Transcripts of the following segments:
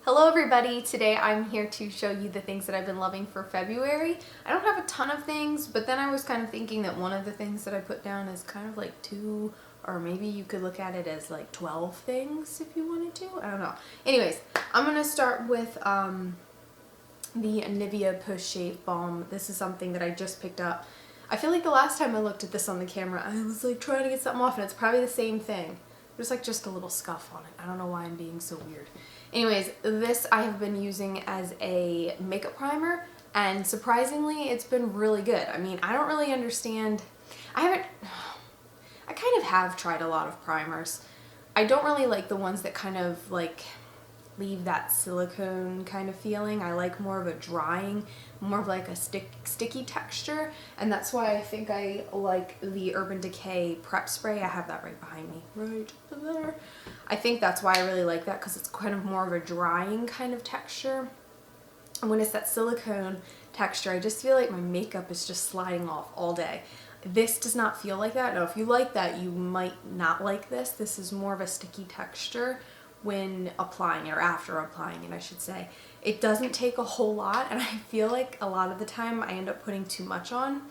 Hello everybody, today I'm here to show you the things that I've been loving for February. I don't have a ton of things, but then I was kind of thinking that one of the things that I put down is kind of like 2, or maybe you could look at it as like 12 things if you wanted to. I don't know. Anyways, I'm going to start with the Nivea Post Shave Balm. This is something that I just picked up. I feel like the last time I looked at this on the camera, I was like trying to get something off and it's probably the same thing. There's like just a little scuff on it. I don't know why I'm being so weird. Anyways, this I have been using as a makeup primer and surprisingly it's been really good. I mean, I don't really understand. I kind of have tried a lot of primers. I don't really like the ones that kind of like leave that silicone kind of feeling. I like more of a drying, more of like a sticky texture, and that's why I think I like the Urban Decay Prep Spray. I have that right behind me, right there. I think that's why I really like that, because it's kind of more of a drying kind of texture. And when it's that silicone texture, I just feel like my makeup is just sliding off all day. This does not feel like that. Now, if you like that, you might not like this. This is more of a sticky texture when applying it, or after applying it, I should say. It doesn't take a whole lot, and I feel like a lot of the time I end up putting too much on,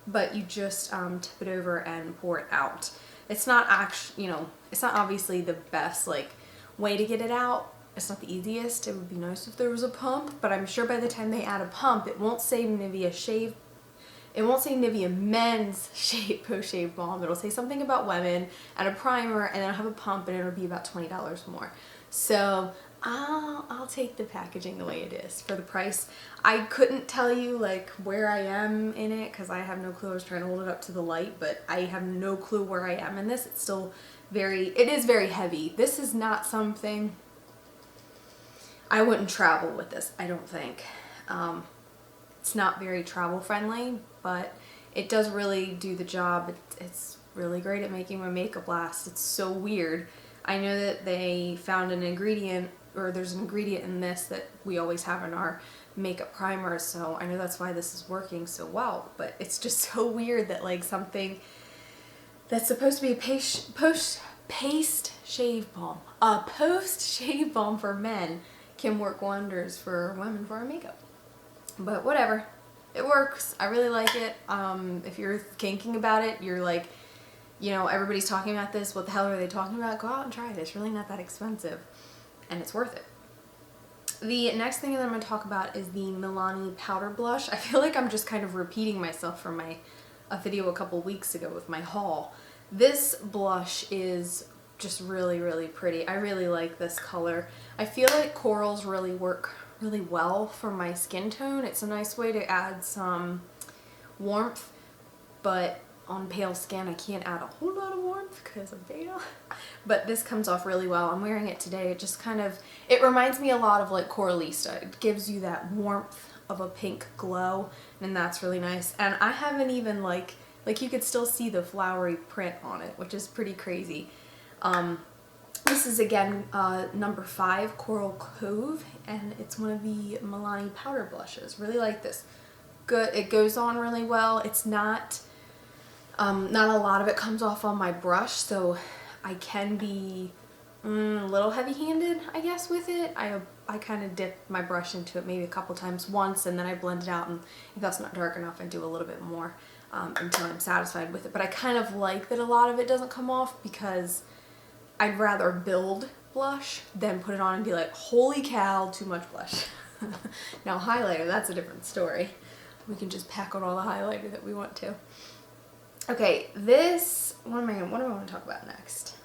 but you just tip it over and pour it out. It's not actually, it's not obviously the best like way to get it out. It's not the easiest. It would be nice if there was a pump, but I'm sure by the time they add a pump, it won't say Nivea Shave. It won't say Nivea Men's Post Shave Balm. It'll say something about women and a primer, and then I'll have a pump, and it'll be about $20 more. So I'll take the packaging the way it is for the price. I couldn't tell you like where I am in it because I have no clue. I was trying to hold it up to the light, but I have no clue where I am in this. It's still it is very heavy. This is not something I wouldn't travel with this, I don't think. It's not very travel friendly, but it does really do the job. It's really great at making my makeup last. It's so weird. I know that they found an ingredient, or there's an ingredient in this that we always have in our makeup primers, so I know that's why this is working so well, but it's just so weird that like something that's supposed to be a post shave balm for men can work wonders for women for our makeup. But whatever, it works. I really like it. If you're thinking about it, you're like, everybody's talking about this, what the hell are they talking about? Go out and try it. It's really not that expensive, and it's worth it. The next thing that I'm going to talk about is the Milani powder blush. I feel like I'm just kind of repeating myself from a video a couple weeks ago with my haul. This blush is just really, really pretty. I really like this color. I feel like corals really work really well for my skin tone. It's a nice way to add some warmth, but on pale skin I can't add a whole lot of warmth because I'm pale. But this comes off really well. I'm wearing it today. It just it reminds me a lot of like Coralista. It gives you that warmth of a pink glow, and that's really nice. And I haven't even like you could still see the flowery print on it, which is pretty crazy. This is again number 5, Coral Cove, and it's one of the Milani powder blushes. Really like this. Good. It goes on really well. It's not a lot of it comes off on my brush, so I can be a little heavy-handed, I guess, with it. I kind of dip my brush into it maybe a couple times once, and then I blend it out, and if that's not dark enough, I do a little bit more until I'm satisfied with it. But I kind of like that a lot of it doesn't come off, because I'd rather build blush than put it on and be like, holy cow, too much blush. Now highlighter, that's a different story. We can just pack on all the highlighter that we want to. Okay, what do I want to talk about next?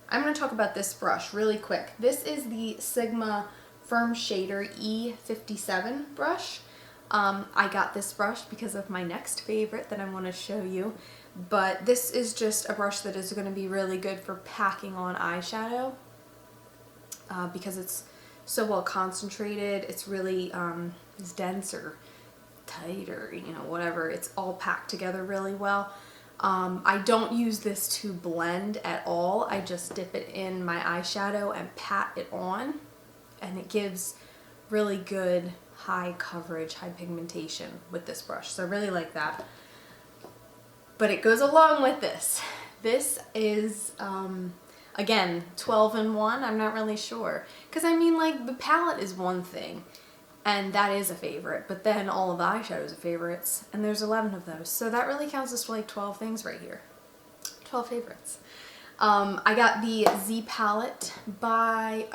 I'm going to talk about this brush really quick. This is the Sigma Firm Shader E57 brush. I got this brush because of my next favorite that I want to show you. But this is just a brush that is going to be really good for packing on eyeshadow because it's so well concentrated. It's really it's dense or tight, or whatever. It's all packed together really well. I don't use this to blend at all. I just dip it in my eyeshadow and pat it on, and it gives really good high coverage, high pigmentation with this brush. So I really like that. But it goes along with this. This is Again, 12 in one, I'm not really sure. Because I mean, like, the palette is one thing, and that is a favorite, but then all of the eyeshadows are favorites, and there's 11 of those. So that really counts as like 12 things right here. 12 favorites. I got the Z palette I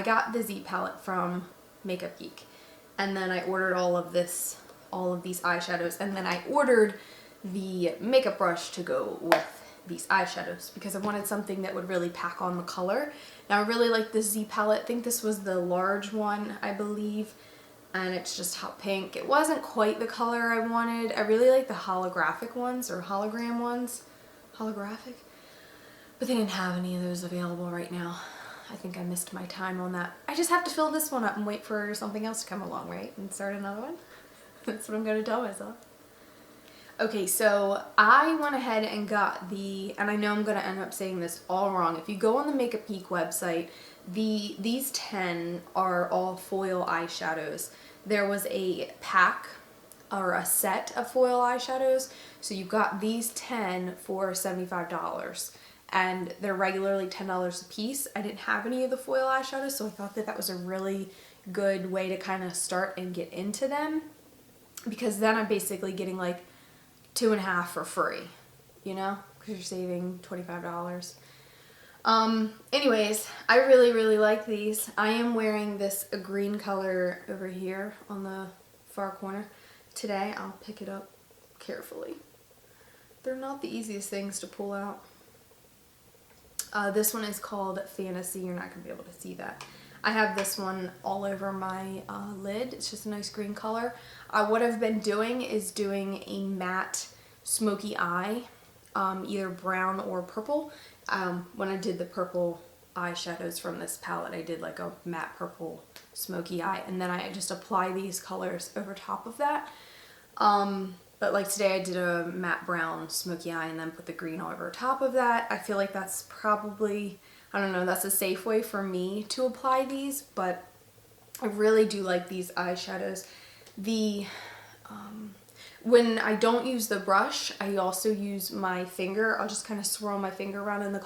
got the Z palette from Makeup Geek, and then I ordered all of these eyeshadows, and then I ordered the makeup brush to go with these eyeshadows because I wanted something that would really pack on the color. Now I really like this Z palette. I think this was the large one, I believe, and it's just hot pink. It wasn't quite the color I wanted. I really like the holographic ones or hologram ones. Holographic? But they didn't have any of those available right now. I think I missed my time on that. I just have to fill this one up and wait for something else to come along, right? And start another one? That's what I'm gonna tell myself. Okay, so I went ahead and got and I know I'm gonna end up saying this all wrong. If you go on the Makeup Geek website, these 10 are all foil eyeshadows. There was a pack or a set of foil eyeshadows, so you got these 10 for $75, and they're regularly $10 a piece. I didn't have any of the foil eyeshadows, so I thought that was a really good way to kind of start and get into them, because then I'm basically getting like 2.5 for free, you know, because you're saving $25. Anyways, I really like these. I am wearing this green color over here on the far corner today. I'll pick it up carefully. They're not the easiest things to pull out. This one is called Fantasy. You're not going to be able to see that. I have this one all over my lid. It's just a nice green color. What I've been doing is doing a matte smoky eye, either brown or purple. When I did the purple eyeshadows from this palette, I did like a matte purple smoky eye, and then I just apply these colors over top of that. But like today I did a matte brown smoky eye and then put the green over top of that. I feel like that's probably, I don't know, that's a safe way for me to apply these, but I really do like these eyeshadows. When I don't use the brush, I also use my finger. I'll just kind of swirl my finger around in the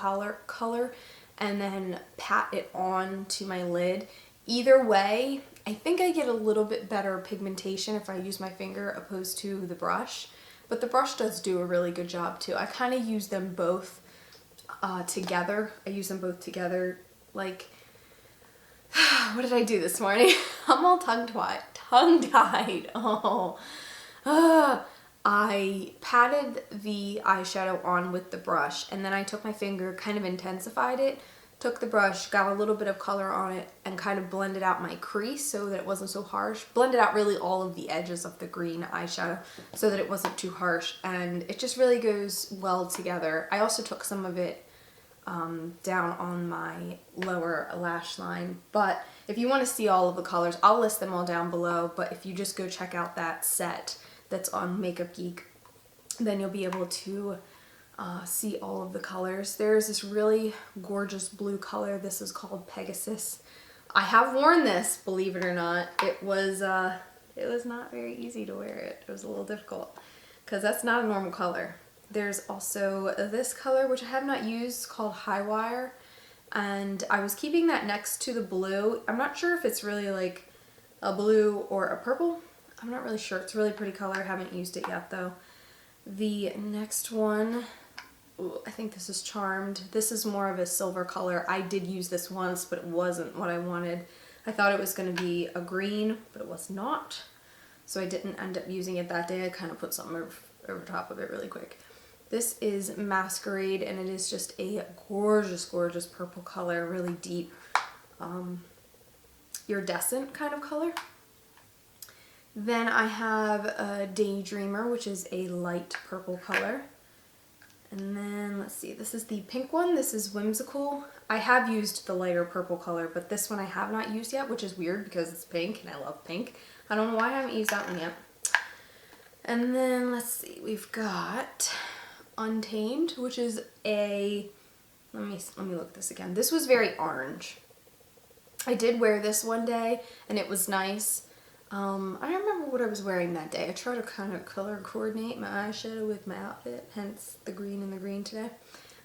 color and then pat it on to my lid. Either way, I think I get a little bit better pigmentation if I use my finger opposed to the brush, but the brush does do a really good job too. I kind of use them both together. I use them both together. Like, what did I do this morning? I'm all tongue-tied. Oh. I patted the eyeshadow on with the brush, and then I took my finger, kind of intensified it, took the brush, got a little bit of color on it, and kind of blended out my crease so that it wasn't so harsh. Blended out really all of the edges of the green eyeshadow so that it wasn't too harsh, and it just really goes well together. I also took some of it down on my lower lash line, but if you want to see all of the colors, I'll list them all down below, but if you just go check out that set that's on Makeup Geek, then you'll be able to see all of the colors. There's this really gorgeous blue color. This is called Pegasus. I have worn this, believe it or not. It was not very easy to wear it. It was a little difficult because that's not a normal color. There's also this color, which I have not used, called High Wire, and I was keeping that next to the blue. I'm not sure if it's really like a blue or a purple. I'm not really sure. It's a really pretty color. I haven't used it yet though. The next one, ooh, I think this is Charmed. This is more of a silver color. I did use this once, but it wasn't what I wanted. I thought it was going to be a green, but it was not. So I didn't end up using it that day. I kind of put something over top of it really quick. This is Masquerade, and it is just a gorgeous, gorgeous purple color, really deep, iridescent kind of color. Then I have a Daydreamer, which is a light purple color. And then, let's see, this is the pink one. This is Whimsical. I have used the lighter purple color, but this one I have not used yet, which is weird because it's pink, and I love pink. I don't know why I haven't used that one yet. And then, let's see, we've got Untamed, which is a, let me look this again. This was very orange. I did wear this one day, and it was nice. I don't remember what I was wearing that day. I try to kind of color coordinate my eyeshadow with my outfit, hence the green and the green today.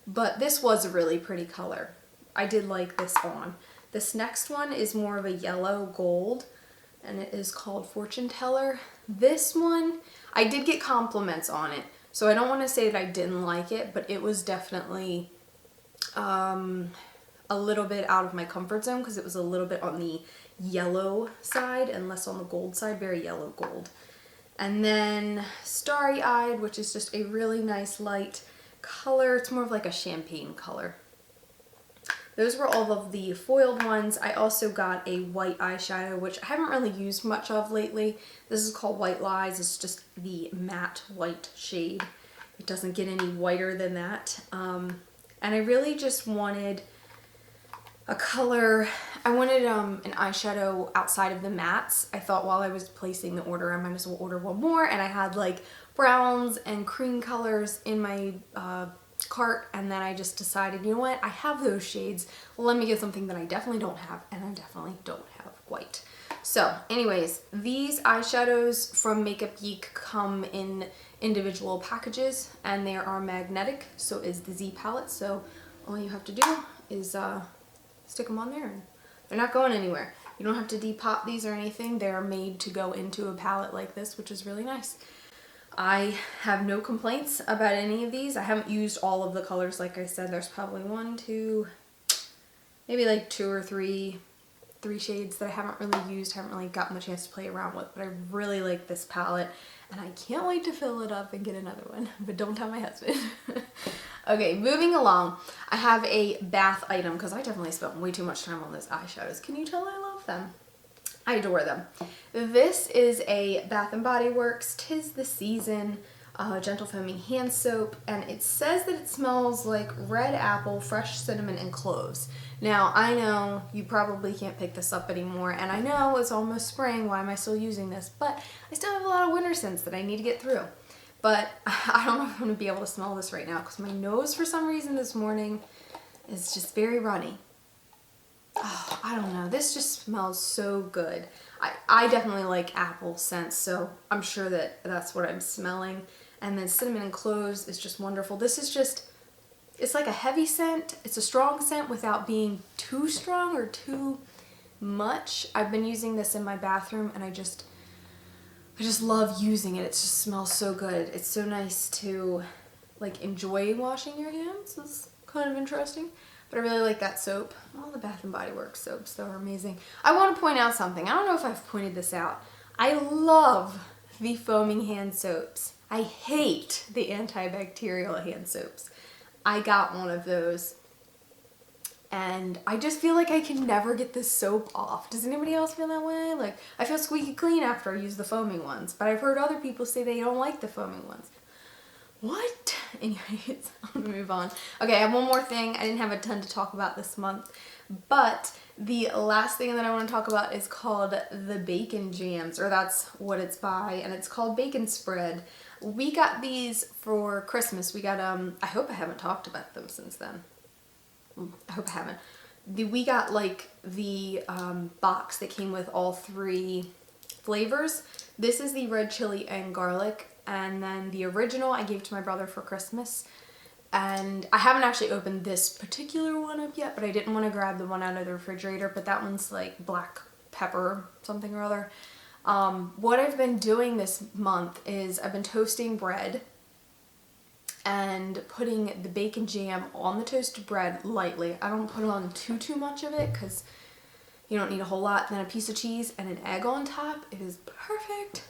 but this was a really pretty color. I did like this on. This next one is more of a yellow gold, and it is called Fortune Teller. This one, I did get compliments on it, so I don't want to say that I didn't like it, but it was definitely a little bit out of my comfort zone because it was a little bit on the yellow side and less on the gold side, very yellow gold. And then Starry Eyed, which is just a really nice light color. It's more of like a champagne color. Those were all of the foiled ones. I also got a white eyeshadow, which I haven't really used much of lately. This is called White Lies. It's just the matte white shade. It doesn't get any whiter than that. And I really just wanted a color. I wanted an eyeshadow outside of the mattes. I thought while I was placing the order, I might as well order one more. And I had like browns and cream colors in my cart, and then I just decided, you know what, I have those shades, let me get something that I definitely don't have, and I definitely don't have white. So anyways, these eyeshadows from Makeup Geek come in individual packages, and they are magnetic, so is the Z palette, so all you have to do is stick them on there, and they're not going anywhere. You don't have to depop these or anything. They're made to go into a palette like this, which is really nice. I have no complaints about any of these. I haven't used all of the colors. Like I said, there's probably one, two, maybe like two or three shades that I haven't really used, haven't really gotten the chance to play around with, but I really like this palette and I can't wait to fill it up and get another one, but don't tell my husband. Okay, moving along. I have a bath item because I definitely spent way too much time on those eyeshadows. Can you tell I love them? I adore them. This is a Bath & Body Works 'Tis the Season Gentle Foaming Hand Soap, and it says that it smells like red apple, fresh cinnamon, and cloves. Now, I know you probably can't pick this up anymore, and I know it's almost spring, why am I still using this? But I still have a lot of winter scents that I need to get through. But I don't know if I'm going to be able to smell this right now because my nose, for some reason this morning, is just very runny. Oh, I don't know. This just smells so good. I definitely like apple scents, so I'm sure that that's what I'm smelling. And then cinnamon and cloves is just wonderful. This is just, it's like a heavy scent. It's a strong scent without being too strong or too much. I've been using this in my bathroom and I just love using it. It just smells so good. It's so nice to like enjoy washing your hands. It's kind of interesting. But I really like that soap. All the Bath & Body Works soaps, though, are amazing. I want to point out something. I don't know if I've pointed this out. I love the foaming hand soaps. I hate the antibacterial hand soaps. I got one of those. And I just feel like I can never get this soap off. Does anybody else feel that way? Like, I feel squeaky clean after I use the foaming ones. But I've heard other people say they don't like the foaming ones. What? Anyways, I'm gonna move on. Okay, I have one more thing. I didn't have a ton to talk about this month, but the last thing that I want to talk about is called the Bacon Jams, or that's what it's by, and it's called Bacon Spread. We got these for Christmas. We got, I hope I haven't talked about them since then. I hope I haven't. We got like the box that came with all 3 flavors. This is the red chili and garlic. And then the original I gave to my brother for Christmas. And I haven't actually opened this particular one up yet, but I didn't want to grab the one out of the refrigerator. But that one's like black pepper something or other. What I've been doing this month is I've been toasting bread and putting the bacon jam on the toasted bread lightly. I don't put on too much of it because you don't need a whole lot. Then a piece of cheese and an egg on top. It is perfect.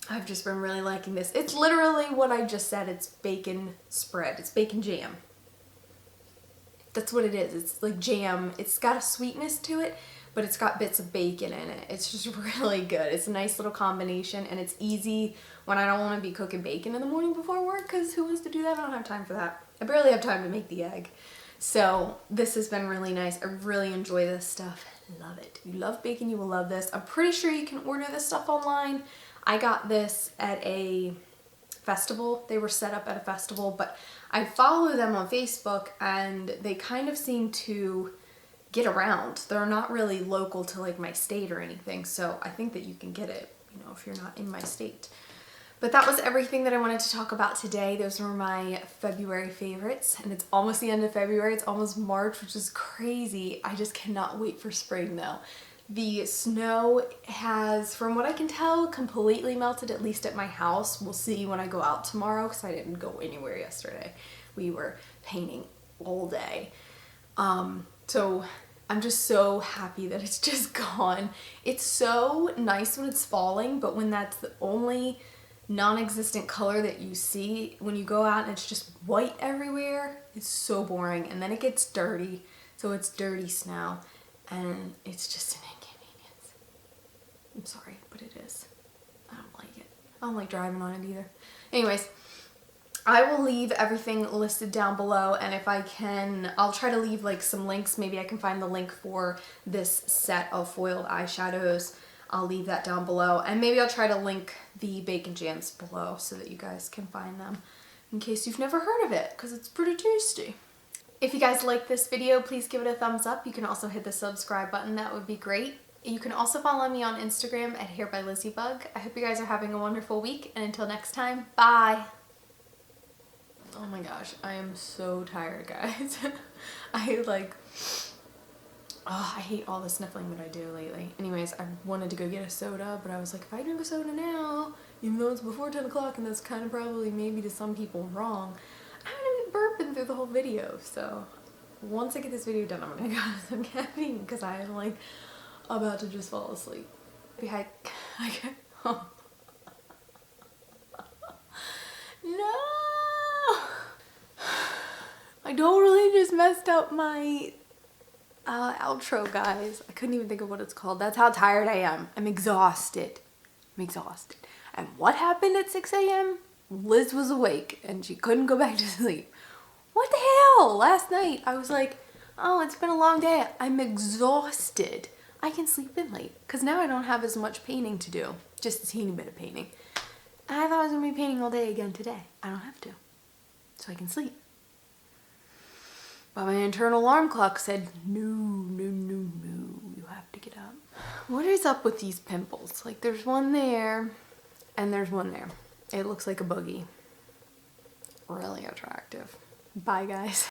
I've just been really liking this. It's literally what I just said. It's bacon spread. It's bacon jam. That's what it is. It's like jam. It's got a sweetness to it, but it's got bits of bacon in it. It's just really good. It's a nice little combination, and it's easy when I don't want to be cooking bacon in the morning before work, because who wants to do that? I don't have time for that. I barely have time to make the egg. So this has been really nice. I really enjoy this stuff. Love it. If you love bacon, you will love this. I'm pretty sure you can order this stuff online. I got this at a festival. They were set up at a festival, but I follow them on Facebook and they kind of seem to get around. They're not really local to like my state or anything, so I think that you can get it, you know, if you're not in my state. But that was everything that I wanted to talk about today. Those were my February favorites, and it's almost the end of February. It's almost March, which is crazy. I just cannot wait for spring though. The snow has, from what I can tell, completely melted, at least at my house. We'll see when I go out tomorrow because I didn't go anywhere yesterday. We were painting all day. So I'm just so happy that it's just gone. It's so nice when it's falling, but when that's the only non-existent color that you see, when you go out and it's just white everywhere, it's so boring. And then it gets dirty, so it's dirty snow, and it's just an inconvenience. I'm sorry, but it is. I don't like it. I don't like driving on it either. Anyways, I will leave everything listed down below, and if I can, I'll try to leave like some links. Maybe I can find the link for this set of foiled eyeshadows. I'll leave that down below, and maybe I'll try to link the bacon jams below so that you guys can find them in case you've never heard of it, because it's pretty tasty. If you guys like this video, please give it a thumbs up. You can also hit the subscribe button. That would be great. You can also follow me on Instagram at hairbylizzybug. I hope you guys are having a wonderful week, and until next time, bye! Oh my gosh, I am so tired, guys. I hate all the sniffling that I do lately. Anyways, I wanted to go get a soda, but I was like, if I drink a soda now, even though it's before 10 o'clock, and that's kind of probably maybe to some people wrong, I'm gonna be burping through the whole video. So once I get this video done, I'm gonna go have some caffeine because I am like about to just fall asleep. Oh. No! I totally just messed up my outro, guys. I couldn't even think of what it's called. That's how tired I am. I'm exhausted. And what happened at 6 a.m.? Liz was awake and she couldn't go back to sleep. What the hell? Last night I was like, oh, it's been a long day. I'm exhausted. I can sleep in late because now I don't have as much painting to do. Just a teeny bit of painting. And I thought I was going to be painting all day again today. I don't have to. So I can sleep. But my internal alarm clock said, no, you have to get up. What is up with these pimples? Like, there's one there, and there's one there. It looks like a boogie. Really attractive. Bye, guys.